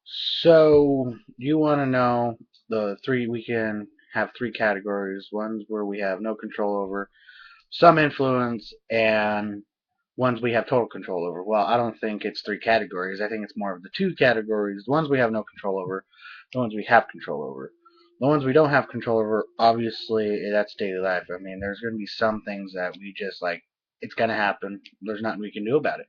So you want to know we can have three categories. Ones where we have no control over, some influence, and ones we have total control over. Well, I don't think it's three categories. I think it's more of the two categories. The ones we have no control over, the ones we have control over. The ones we don't have control over, obviously, that's daily life. I mean, there's going to be some things that we just like, it's going to happen. There's nothing we can do about it.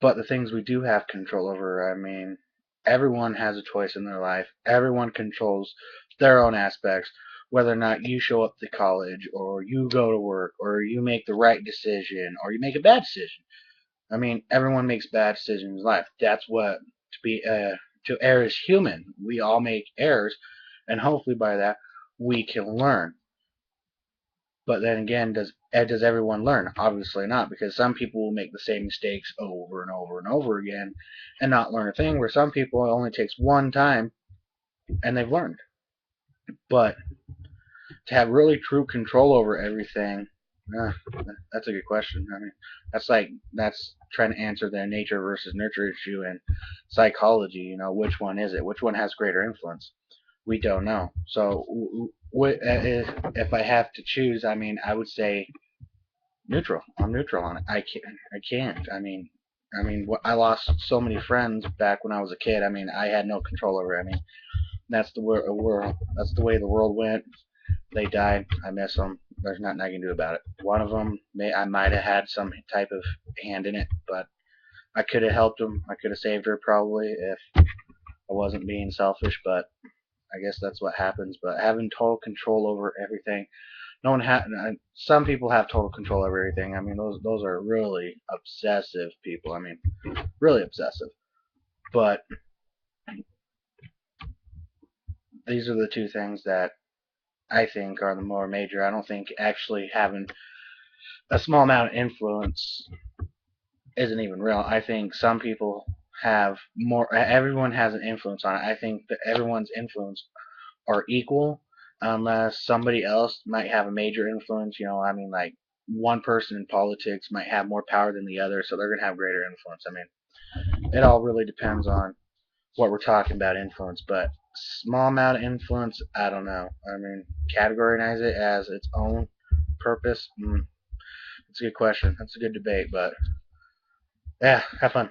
But the things we do have control over, I mean, everyone has a choice in their life. Everyone controls their own aspects, whether or not you show up to college, or you go to work, or you make the right decision, or you make a bad decision. I mean, everyone makes bad decisions in life. That's what to err is human. We all make errors, and hopefully by that we can learn. But then again, does everyone learn? Obviously not, because some people will make the same mistakes over and over and over again and not learn a thing. Where some people it only takes one time and they've learned. But to have really true control over everything, uh, that's a good question. I mean, that's trying to answer the nature versus nurture issue in psychology. Which one is it? Which one has greater influence? We don't know. So, if I have to choose, I mean, I would say neutral. I'm neutral on it. I can't. I can't. I mean, I lost so many friends back when I was a kid. I mean, I had no control over it. I mean, that's the world. That's the way the world went. They died. I miss them. There's nothing I can do about it. One of them, I might have had some type of hand in it, but I could have helped them. I could have saved her probably if I wasn't being selfish. But I guess that's what happens. But having total control over everything, no one ha some people have total control over everything. I mean, those are really obsessive people. I mean, really obsessive. But these are the two things that I think are the more major. I don't think actually having a small amount of influence isn't even real. I think some people have more. Everyone has an influence on it. I think that everyone's influence are equal, unless somebody else might have a major influence. I mean, like one person in politics might have more power than the other, so they're going to have greater influence. I mean, it all really depends on what we're talking about influence, but small amount of influence, I don't know. I mean, categorize it as its own purpose. It's a good question. That's a good debate, but yeah, have fun.